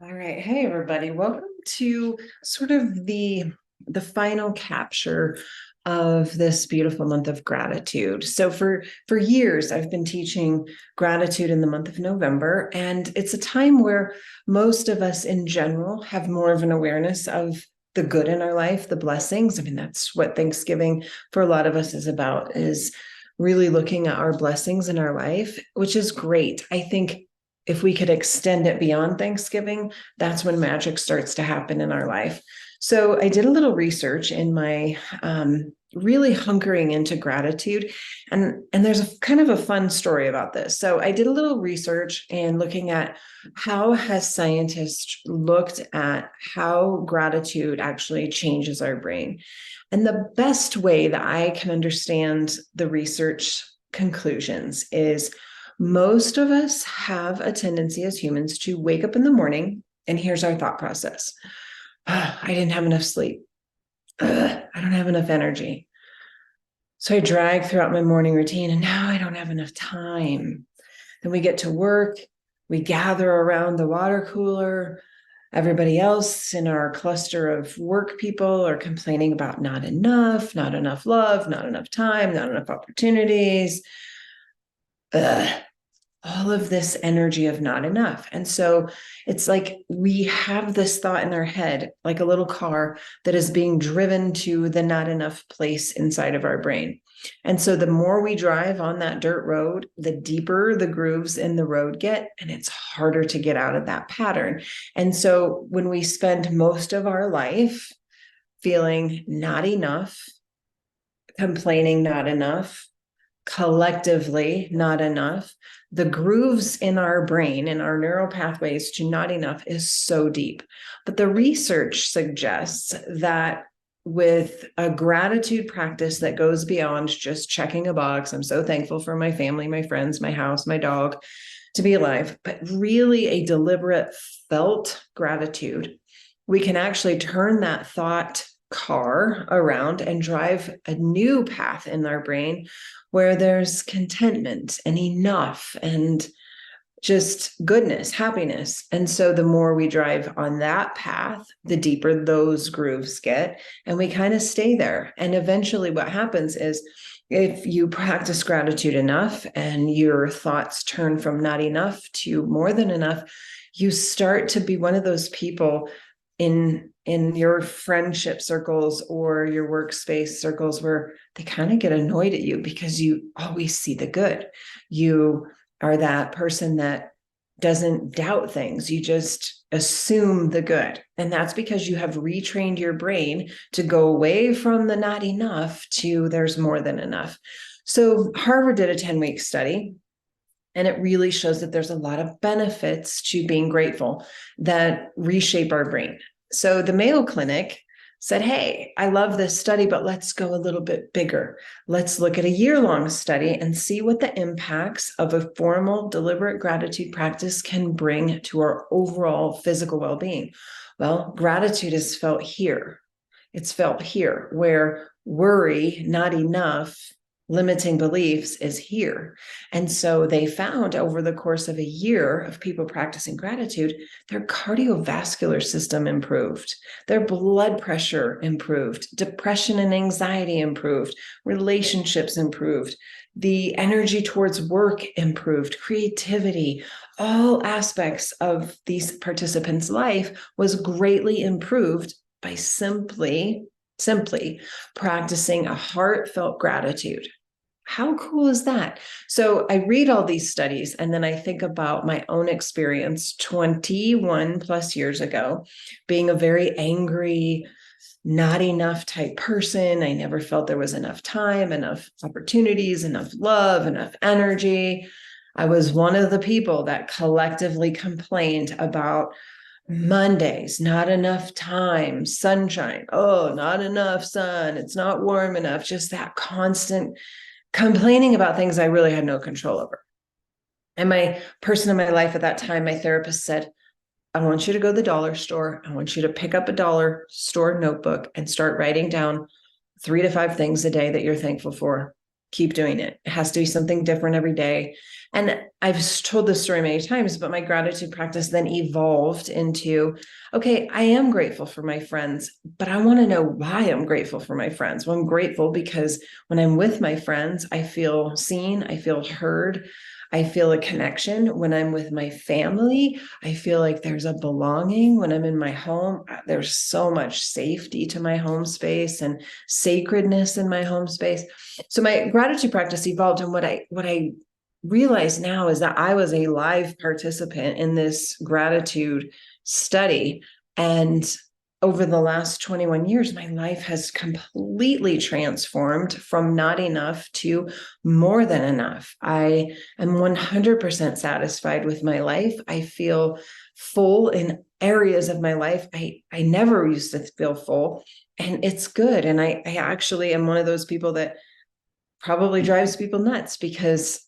All right. Hey, everybody. Welcome to sort of the final capture of this beautiful month of gratitude. So for years, I've been teaching gratitude in the month of November, and it's a time where most of us in general have more of an awareness of the good in our life, the blessings. I mean, that's what Thanksgiving for a lot of us is about, is really looking at our blessings in our life, which is great. I think if we could extend it beyond Thanksgiving, that's when magic starts to happen in our life. So I did a little research in my really hunkering into gratitude. And there's a kind of a fun story about this. So I did a little research and looking at how has scientists looked at how gratitude actually changes our brain. And the best way that I can understand the research conclusions is most of us have a tendency as humans to wake up in the morning, and here's our thought process. I didn't have enough sleep. I don't have enough energy. So I drag throughout my morning routine, and now I don't have enough time. Then we get to work, we gather around the water cooler. Everybody else in our cluster of work people are complaining about not enough love, not enough time, not enough opportunities. All of this energy of not enough. And so it's like we have this thought in our head, like a little car that is being driven to the not enough place inside of our brain. And so the more we drive on that dirt road, the deeper the grooves in the road get, and it's harder to get out of that pattern. And so when we spend most of our life feeling not enough, complaining not enough, collectively not enough, the grooves in our brain and our neural pathways to not enough is so deep. But the research suggests that with a gratitude practice that goes beyond just checking a box, I'm so thankful for my family, my friends, my house, my dog, to be alive, but really a deliberate felt gratitude, we can actually turn that thought car around and drive a new path in our brain where there's contentment and enough and just goodness, happiness. And so the more we drive on that path, the deeper those grooves get, and we kind of stay there. And eventually what happens is if you practice gratitude enough and your thoughts turn from not enough to more than enough, you start to be one of those people in your friendship circles or your workspace circles where they kind of get annoyed at you because you always see the good. You are that person that doesn't doubt things. You just assume the good. And that's because you have retrained your brain to go away from the not enough to there's more than enough. So Harvard did a 10-week study, and it really shows that there's a lot of benefits to being grateful that reshape our brain. So the Mayo Clinic said, hey, I love this study, but let's go a little bit bigger. Let's look at a year-long study and see what the impacts of a formal, deliberate gratitude practice can bring to our overall physical well-being. Well, gratitude is felt here. It's felt here, where worry, not enough, limiting beliefs is here. And so they found over the course of a year of people practicing gratitude, their cardiovascular system improved, their blood pressure improved, depression and anxiety improved, relationships improved, the energy towards work improved, creativity, all aspects of these participants' life was greatly improved by simply practicing a heartfelt gratitude. How cool is that? So I read all these studies and then I think about my own experience 21 plus years ago, being a very angry, not enough type person. I never felt there was enough time, enough opportunities, enough love, enough energy. I was one of the people that collectively complained about Mondays, not enough time, sunshine. Oh, not enough sun. It's not warm enough. Just that constant complaining about things I really had no control over. And my person in my life at that time, my therapist said, I want you to go to the dollar store. I want you to pick up a dollar store notebook and start writing down 3 to 5 things a day that you're thankful for. keep doing it. It has to be something different every day. And I've told this story many times, but my gratitude practice then evolved into, okay, I am grateful for my friends, but I want to know why I'm grateful for my friends. Well, I'm grateful because when I'm with my friends, I feel seen, I feel heard, I feel a connection. When I'm with my family, I feel like there's a belonging. When I'm in my home, there's so much safety to my home space and sacredness in my home space. So my gratitude practice evolved, and what I realize now is that I was a live participant in this gratitude study. And over the last 21 years, my life has completely transformed from not enough to more than enough. I am 100% satisfied with my life. I feel full in areas of my life I never used to feel full, and it's good. And I actually am one of those people that probably drives people nuts because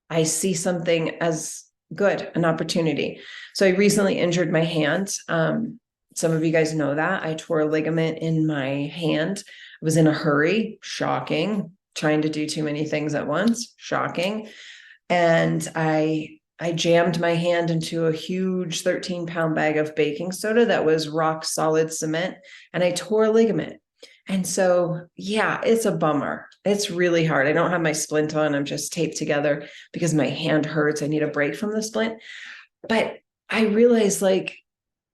I see something as good, an opportunity. So I recently injured my hand. Some of you guys know that I tore a ligament in my hand. I was in a hurry, shocking, trying to do too many things at once, shocking. And I jammed my hand into a huge 13-pound bag of baking soda that was rock solid cement, and I tore a ligament. And so, yeah, it's a bummer. It's really hard. I don't have my splint on. I'm just taped together because my hand hurts. I need a break from the splint. But I realized, like,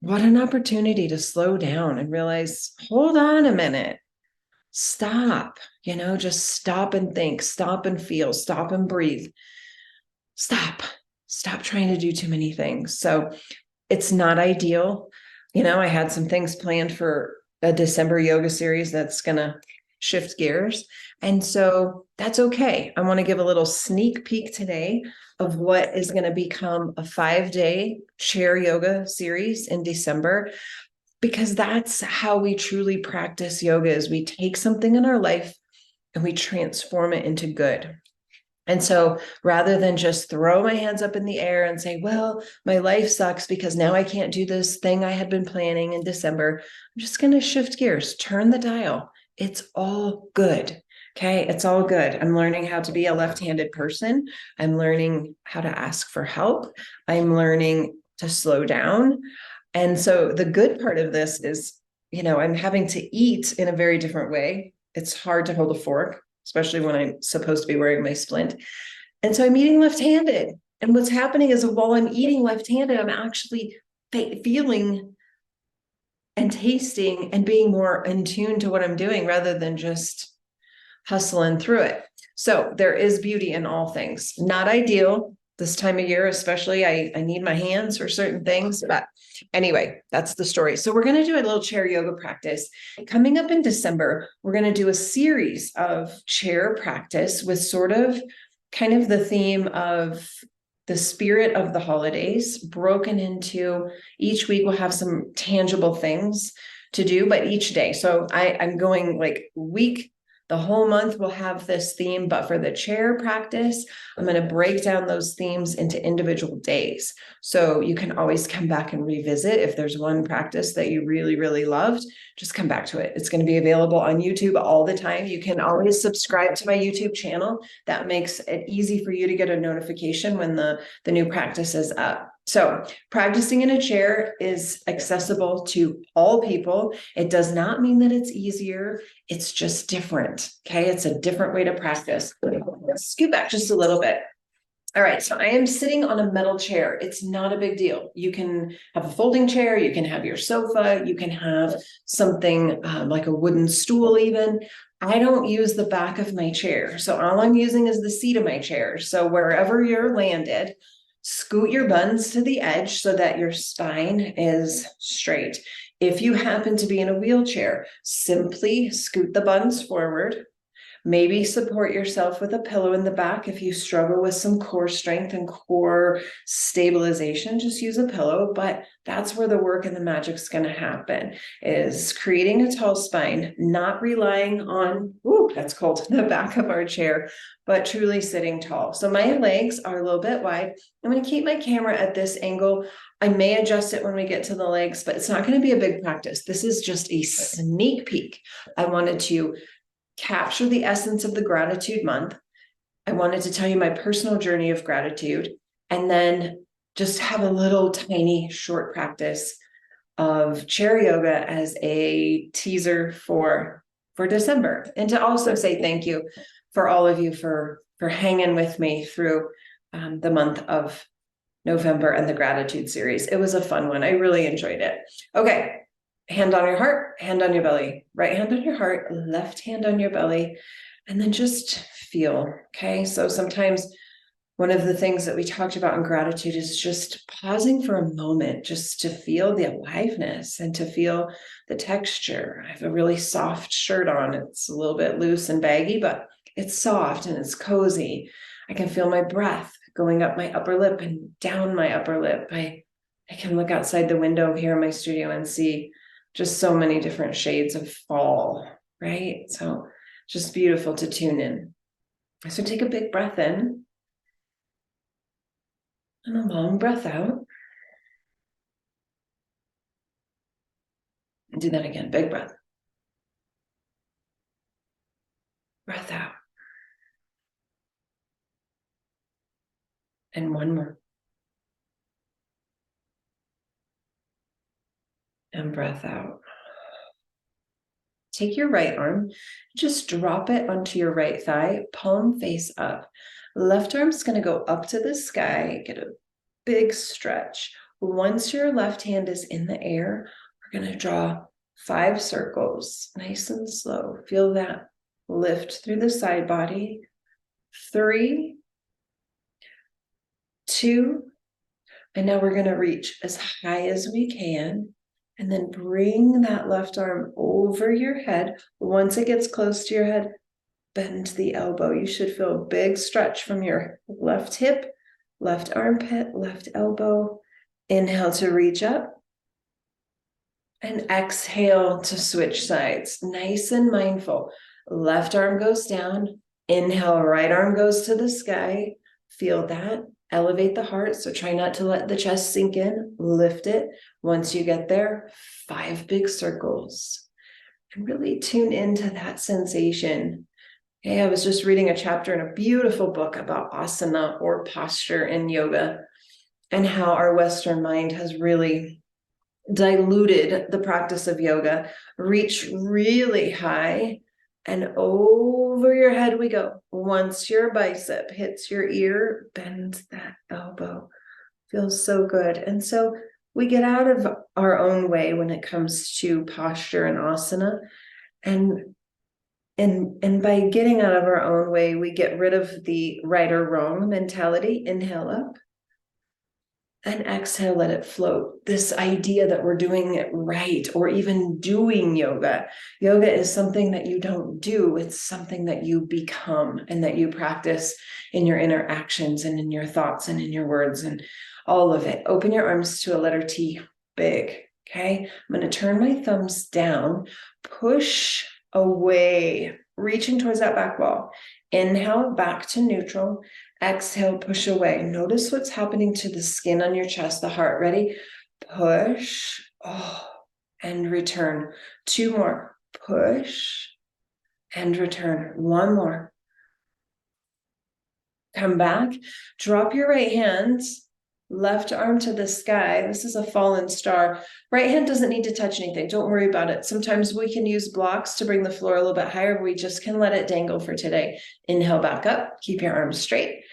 what an opportunity to slow down and realize, hold on a minute, stop, just stop and think, stop and feel, stop and breathe, stop trying to do too many things. So it's not ideal. I had some things planned for a December yoga series that's going to shift gears. And so that's okay. I want to give a little sneak peek today of what is going to become a 5-day chair yoga series in December, because that's how we truly practice yoga. Is we take something in our life and we transform it into good. And so rather than just throw my hands up in the air and say, well, my life sucks because now I can't do this thing I had been planning in December, I'm just going to shift gears, turn the dial. It's all good. Okay. It's all good. I'm learning how to be a left-handed person. I'm learning how to ask for help. I'm learning to slow down. And so the good part of this is, I'm having to eat in a very different way. It's hard to hold a fork, especially when I'm supposed to be wearing my splint. And so I'm eating left-handed. And what's happening is, while I'm eating left-handed, I'm actually feeling and tasting and being more in tune to what I'm doing rather than just hustling through it. So there is beauty in all things. Not ideal this time of year, especially. I need my hands for certain things, but anyway, that's the story. So we're going to do a little chair yoga practice coming up in December. We're going to do a series of chair practice with sort of kind of the theme of the spirit of the holidays, broken into each week. We'll have some tangible things to do, but each day. So I'm going like week. The whole month will have this theme, but for the chair practice, I'm going to break down those themes into individual days. So you can always come back and revisit. If there's one practice that you really, really loved, just come back to it. It's going to be available on YouTube all the time. You can always subscribe to my YouTube channel. That makes it easy for you to get a notification when the new practice is up. So practicing in a chair is accessible to all people. It does not mean that it's easier. It's just different. Okay. It's a different way to practice. Let's scoot back just a little bit. All right. So I am sitting on a metal chair. It's not a big deal. You can have a folding chair. You can have your sofa. You can have something like a wooden stool even. I don't use the back of my chair. So all I'm using is the seat of my chair. So wherever you're landed, scoot your buns to the edge so that your spine is straight. If you happen to be in a wheelchair, simply scoot the buns forward. Maybe support yourself with a pillow in the back. If you struggle with some core strength and core stabilization, just use a pillow. But that's where the work and the magic's going to happen, is creating a tall spine, not relying on, that's cold, the back of our chair, but truly sitting tall. So my legs are a little bit wide. I'm going to keep my camera at this angle. I may adjust it when we get to the legs, but it's not going to be a big practice. This is just a sneak peek. I wanted to capture the essence of the gratitude month, I wanted to tell you my personal journey of gratitude, and then just have a little tiny short practice of chair yoga as a teaser for December, and to also say thank you for all of you for hanging with me through the month of November and the gratitude series. It was a fun one. I really enjoyed it. Okay. Hand on your heart, hand on your belly, right hand on your heart, left hand on your belly, and then just feel. Okay. So sometimes one of the things that we talked about in gratitude is just pausing for a moment, just to feel the aliveness and to feel the texture. I have a really soft shirt on. It's a little bit loose and baggy, but it's soft and it's cozy. I can feel my breath going up my upper lip and down my upper lip. I can look outside the window here in my studio and see just so many different shades of fall, right? So just beautiful to tune in. So take a big breath in and a long breath out. Do that again. Big breath. Breath out. And one more. And breath out. Take your right arm, just drop it onto your right thigh, palm face up. Left arm's going to go up to the sky, get a big stretch. Once your left hand is in the air, we're going to draw 5 circles, nice and slow. Feel that lift through the side body. 3, 2, and now we're going to reach as high as we can. And then bring that left arm over your head. Once it gets close to your head, bend the elbow. You should feel a big stretch from your left hip, left armpit, left elbow. Inhale to reach up. And exhale to switch sides. Nice and mindful. Left arm goes down. Inhale, right arm goes to the sky. Feel that. Elevate the heart, so try not to let the chest sink in. Lift it. Once you get there, 5 big circles. And really tune into that sensation. Okay, I was just reading a chapter in a beautiful book about asana, or posture in yoga, and how our Western mind has really diluted the practice of yoga. Reach really high, and over your head we go. Once your bicep hits your ear, bend that elbow. Feels so good. And so we get out of our own way when it comes to posture and asana. And by getting out of our own way, we get rid of the right or wrong mentality. Inhale up. And exhale, let it float. This idea that we're doing it right, or even doing yoga. Yoga is something that you don't do. It's something that you become and that you practice in your interactions and in your thoughts and in your words and all of it. Open your arms to a letter T, big. Okay. I'm going to turn my thumbs down, push away, reaching towards that back wall. Inhale, back to neutral. Exhale, push away. Notice what's happening to the skin on your chest, the heart. Ready? Push. And return. 2 more. Push and return. 1 more. Come back. Drop your right hand. Left arm to the sky. This is a fallen star. Right hand doesn't need to touch anything. Don't worry about it. Sometimes we can use blocks to bring the floor a little bit higher, but we just can let it dangle for today. Inhale back up. Keep your arms straight.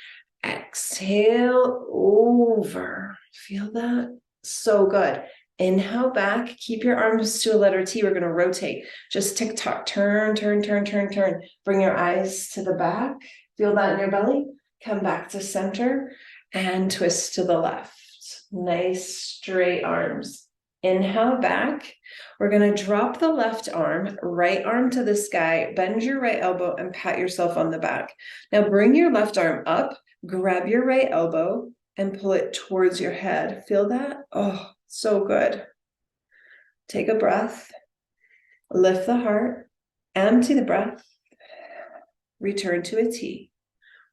Exhale over. Feel that? So good. Inhale back. Keep your arms to a letter T. We're going to rotate. Just tick tock. Turn, turn, turn, turn, turn. Bring your eyes to the back. Feel that in your belly. Come back to center and twist to the left. Nice straight arms. Inhale back. We're going to drop the left arm, right arm to the sky, bend your right elbow and pat yourself on the back. Now bring your left arm up, grab your right elbow and pull it towards your head. Feel that? Oh, so good. Take a breath. Lift the heart. Empty the breath. Return to a T.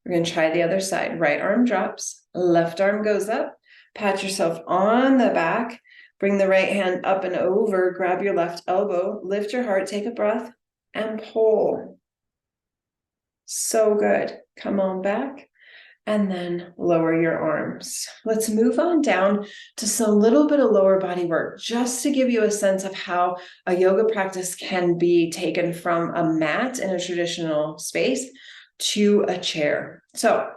We're going to try the other side. Right arm drops, left arm goes up. Pat yourself on the back. Bring the right hand up and over. Grab your left elbow. Lift your heart. Take a breath and pull. So good. Come on back. And then lower your arms. Let's move on down to some little bit of lower body work, just to give you a sense of how a yoga practice can be taken from a mat in a traditional space to a chair. So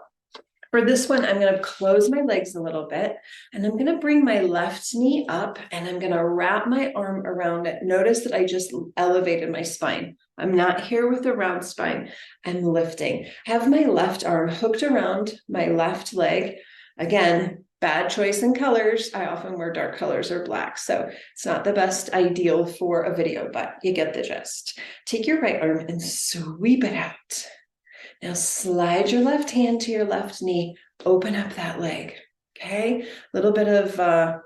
for this one, I'm going to close my legs a little bit, and I'm going to bring my left knee up, and I'm going to wrap my arm around it. Notice that I just elevated my spine. I'm not here with a round spine. I'm lifting. I have my left arm hooked around my left leg. Again, bad choice in colors. I often wear dark colors or black, so it's not the best ideal for a video, but you get the gist. Take your right arm and sweep it out. Now slide your left hand to your left knee, open up that leg, okay? A little bit of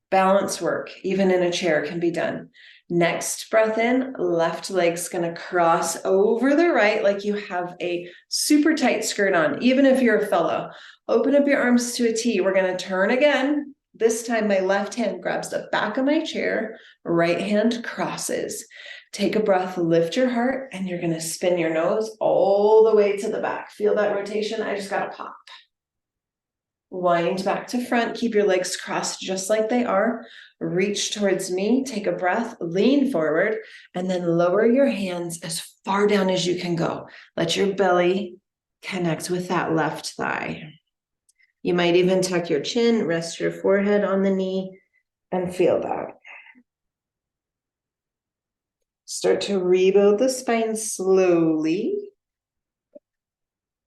balance work, even in a chair, can be done. Next breath in, left leg's gonna cross over the right like you have a super tight skirt on, even if you're a fellow. Open up your arms to a T. We're gonna turn again. This time my left hand grabs the back of my chair, right hand crosses. Take a breath, lift your heart, and you're gonna spin your nose all the way to the back. Feel that rotation? I just got a pop. Wind back to front, keep your legs crossed just like they are. Reach towards me, take a breath, lean forward, and then lower your hands as far down as you can go. Let your belly connect with that left thigh. You might even tuck your chin, rest your forehead on the knee, and feel that. Start to rebuild the spine slowly.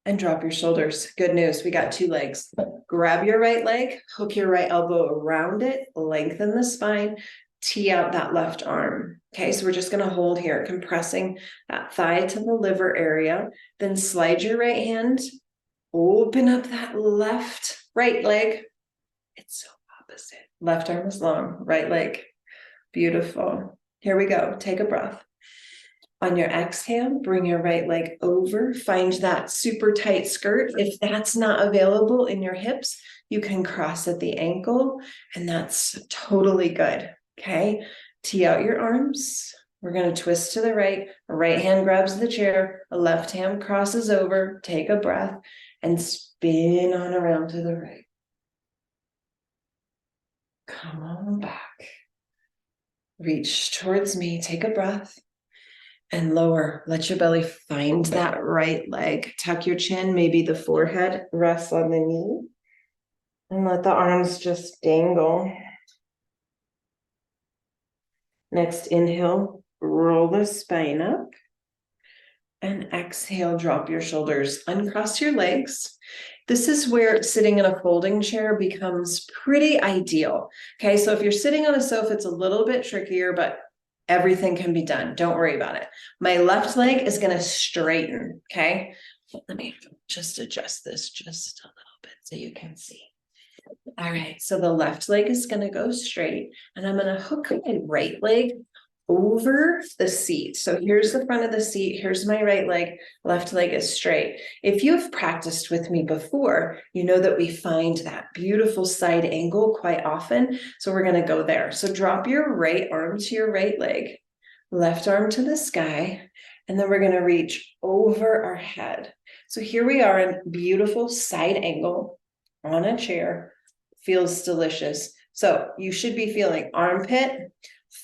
And drop your shoulders. Good news, we got 2 legs. Grab your right leg, hook your right elbow around it, lengthen the spine, tee out that left arm. Okay, so we're just gonna hold here, compressing that thigh to the liver area. Then slide your right hand, open up that right leg. It's so opposite. Left arm is long, right leg. Beautiful. Here we go, take a breath. On your exhale, bring your right leg over, find that super tight skirt. If that's not available in your hips, you can cross at the ankle, and that's totally good, okay? Tee out your arms. We're gonna twist to the right. A right hand grabs the chair, a left hand crosses over, take a breath, and spin on around to the right. Come on back. Reach towards me, take a breath. And lower, let your belly find that right leg. Tuck your chin, maybe the forehead rests on the knee. And let the arms just dangle. Next inhale, roll the spine up. And exhale, drop your shoulders, uncross your legs. This is where sitting in a folding chair becomes pretty ideal. Okay, so if you're sitting on a sofa, it's a little bit trickier, but everything can be done. Don't worry about it. My left leg is going to straighten. Okay. Let me just adjust this just a little bit so you can see. All right. So the left leg is going to go straight, and I'm going to hook my right leg over the seat. So here's the front of the seat. Here's my right leg. Left leg is straight. If you've practiced with me before, you know that we find that beautiful side angle quite often. So we're going to go there. So drop your right arm to your right leg, left arm to the sky, and then we're going to reach over our head. So here we are in beautiful side angle on a chair. Feels delicious. So you should be feeling armpit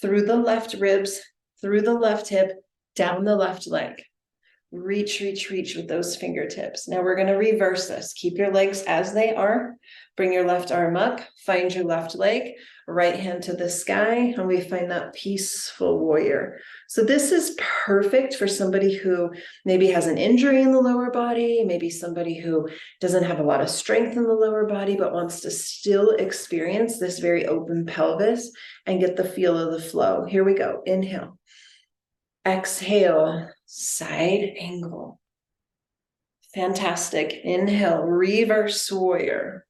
through the left ribs, through the left hip, down the left leg. Reach, reach, reach with those fingertips. Now we're going to reverse this. Keep your legs as they are. Bring your left arm up, find your left leg, right hand to the sky, and we find that peaceful warrior. So this is perfect for somebody who maybe has an injury in the lower body, maybe somebody who doesn't have a lot of strength in the lower body, but wants to still experience this very open pelvis and get the feel of the flow. Here we go. Inhale. Exhale, side angle. Fantastic. Inhale, reverse warrior.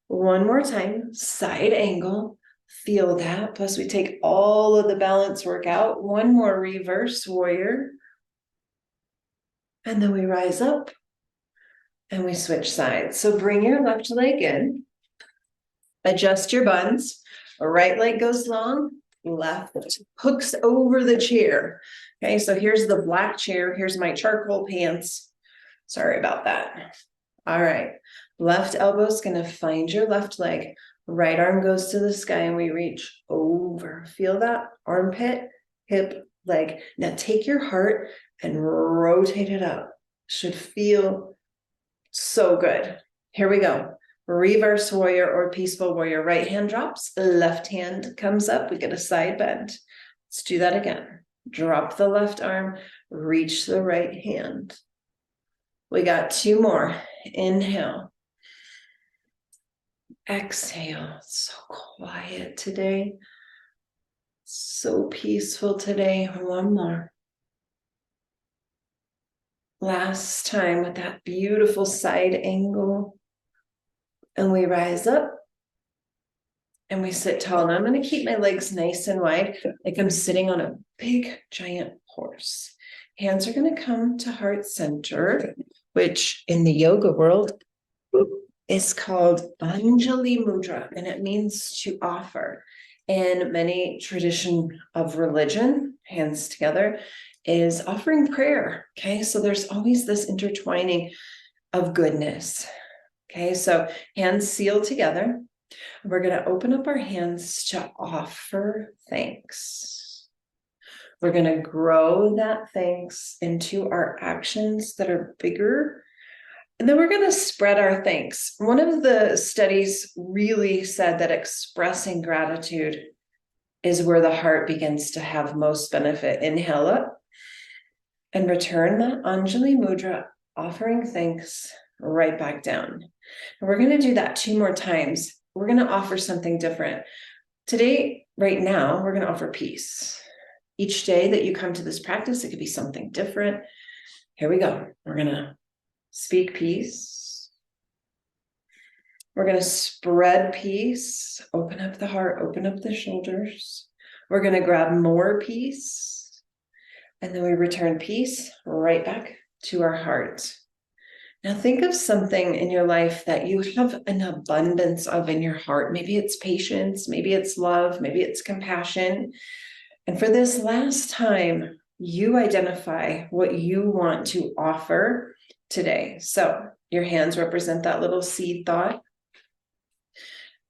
One more time, side angle. Feel that. Plus we take all of the balance work out. One more reverse warrior. And then we rise up and we switch sides. So bring your left leg in. Adjust your buns. Right leg goes long. Left hooks over the chair. Okay, so here's the black chair. Here's my charcoal pants. Sorry about that. All right. Left elbow is going to find your left leg. Right arm goes to the sky and we reach over. Feel that? Armpit, hip, leg. Now take your heart and rotate it up. Should feel so good. Here we go. Reverse warrior or peaceful warrior. Right hand drops, left hand comes up. We get a side bend. Let's do that again. Drop the left arm, reach the right hand. We got 2 more. Inhale. Exhale. It's so quiet today. So peaceful today. 1 more. Last time with that beautiful side angle. And we rise up and we sit tall. Now I'm going to keep my legs nice and wide, like I'm sitting on a big, giant horse. Hands are going to come to heart center, which in the yoga world is called Anjali Mudra, and it means to offer. In many tradition of religion, hands together, is offering prayer. Okay, so there's always this intertwining of goodness. Okay, so hands sealed together. We're going to open up our hands to offer thanks. We're going to grow that thanks into our actions that are bigger. And then we're going to spread our thanks. One of the studies really said that expressing gratitude is where the heart begins to have most benefit. Inhale up and return that Anjali Mudra, offering thanks right back down. And we're going to do that 2 more times. We're going to offer something different. Today, right now, we're going to offer peace. Each day that you come to this practice, it could be something different. Here we go. We're going to speak peace. We're going to spread peace. Open up the heart, open up the shoulders. We're going to grab more peace. And then we return peace right back to our heart. Now think of something in your life that you have an abundance of in your heart. Maybe it's patience, maybe it's love, maybe it's compassion. And for this last time, you identify what you want to offer today. So your hands represent that little seed thought.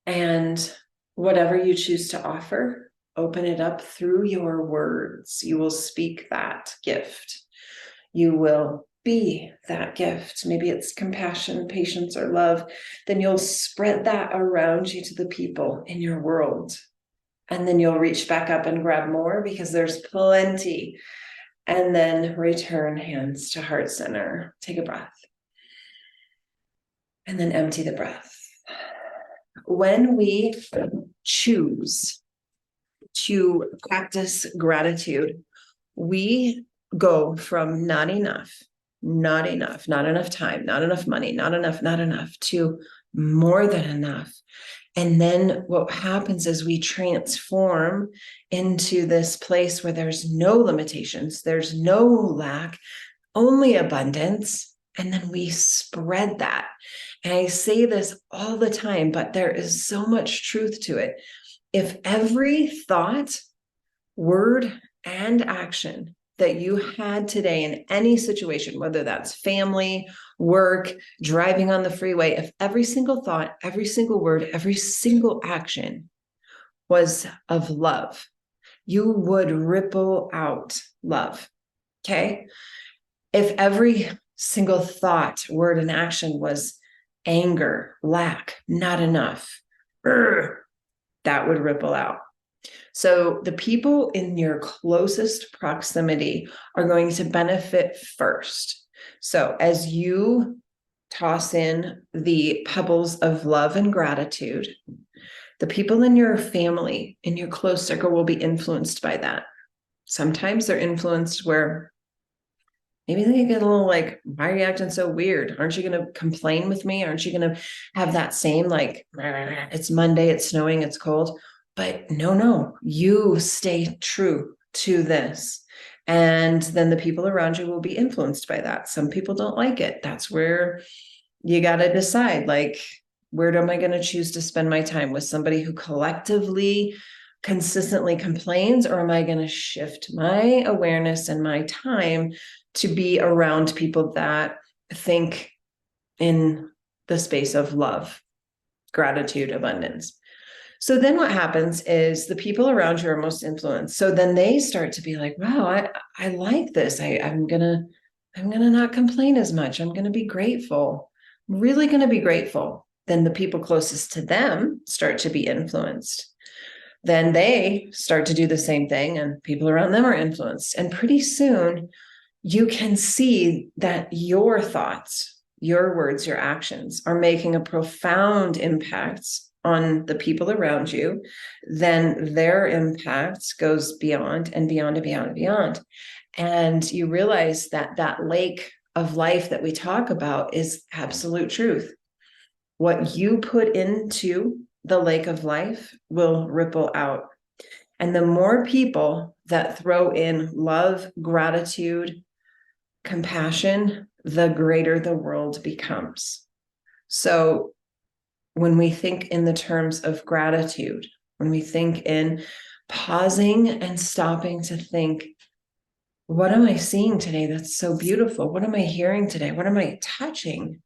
And whatever you choose to offer, open it up through your words. You will speak that gift. You will be that gift. Maybe it's compassion, patience, or love. Then you'll spread that around you to the people in your world. And then you'll reach back up and grab more because there's plenty. And then return hands to heart center. Take a breath. And then empty the breath. When we choose to practice gratitude, we go from not enough, not enough time, not enough money, not enough, to more than enough. And then what happens is we transform into this place where there's no limitations, there's no lack, only abundance. And then we spread that. And I say this all the time, but there is so much truth to it. If every thought, word, and action that you had today in any situation, whether that's family, work, driving on the freeway, if every single thought, every single word, every single action was of love, you would ripple out love. Okay? If every single thought, word, and action was anger, lack, not enough, that would ripple out. So the people in your closest proximity are going to benefit first. So as you toss in the pebbles of love and gratitude, the people in your family, in your close circle, will be influenced by that. Sometimes they're influenced where maybe they get a little like, why are you acting so weird? Aren't you going to complain with me? Aren't you going to have that same like, it's Monday, it's snowing, it's cold? But no, you stay true to this. And then the people around you will be influenced by that. Some people don't like it. That's where you got to decide, like, where am I going to choose to spend my time? With somebody who collectively, consistently complains, or am I going to shift my awareness and my time to be around people that think in the space of love, gratitude, abundance. So then what happens is the people around you are most influenced. So then they start to be like, wow, I like this. I'm gonna not complain as much. I'm gonna be grateful. I'm really gonna be grateful. Then the people closest to them start to be influenced. Then they start to do the same thing, and people around them are influenced. And pretty soon you can see that your thoughts, your words, your actions are making a profound impact on the people around you. Then their impact goes beyond and beyond and beyond and beyond. And you realize that that lake of life that we talk about is absolute truth. What you put into the lake of life will ripple out. And the more people that throw in love, gratitude, compassion, the greater the world becomes. So when we think in the terms of gratitude, when we think in pausing and stopping to think, what am I seeing today that's so beautiful? What am I hearing today? What am I touching?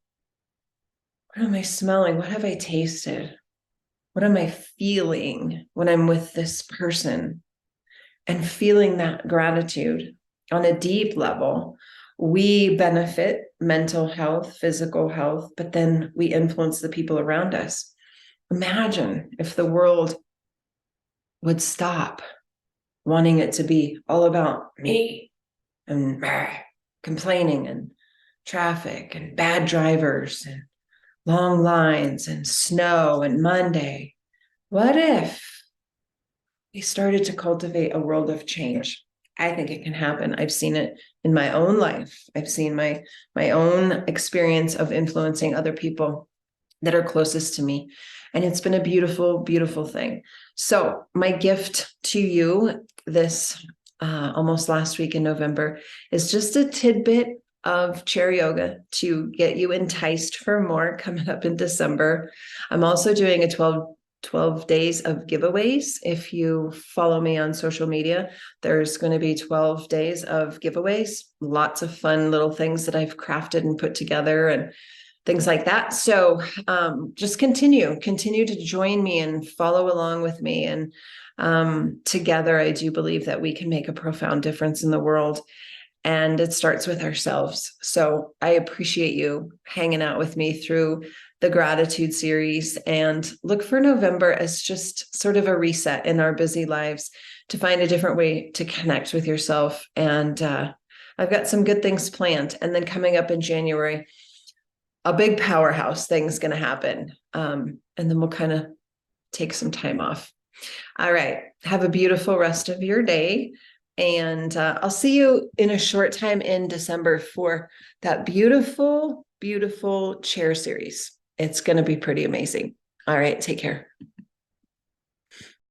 What am I smelling? What have I tasted? What am I feeling when I'm with this person? And feeling that gratitude on a deep level, we benefit mental health, physical health, but then we influence the people around us. Imagine if the world would stop wanting it to be all about me and complaining and traffic and bad drivers and long lines and snow and Monday. What if we started to cultivate a world of change? I think it can happen. I've seen it in my own life. I've seen my own experience of influencing other people that are closest to me. And it's been a beautiful, beautiful thing. So my gift to you this almost last week in November is just a tidbit of chair yoga to get you enticed for more coming up in December. I'm also doing a 12 days of giveaways. If you follow me on social media, there's going to be 12 days of giveaways, lots of fun little things that I've crafted and put together and things like that. So just continue to join me and follow along with me. And together, I do believe that we can make a profound difference in the world. And it starts with ourselves. So I appreciate you hanging out with me through the gratitude series, and look for November as just sort of a reset in our busy lives to find a different way to connect with yourself. And I've got some good things planned. And then coming up in January, a big powerhouse thing's going to happen. And then we'll kind of take some time off. All right. Have a beautiful rest of your day. And I'll see you in a short time in December for that beautiful, beautiful chair series. It's going to be pretty amazing. All right. Take care.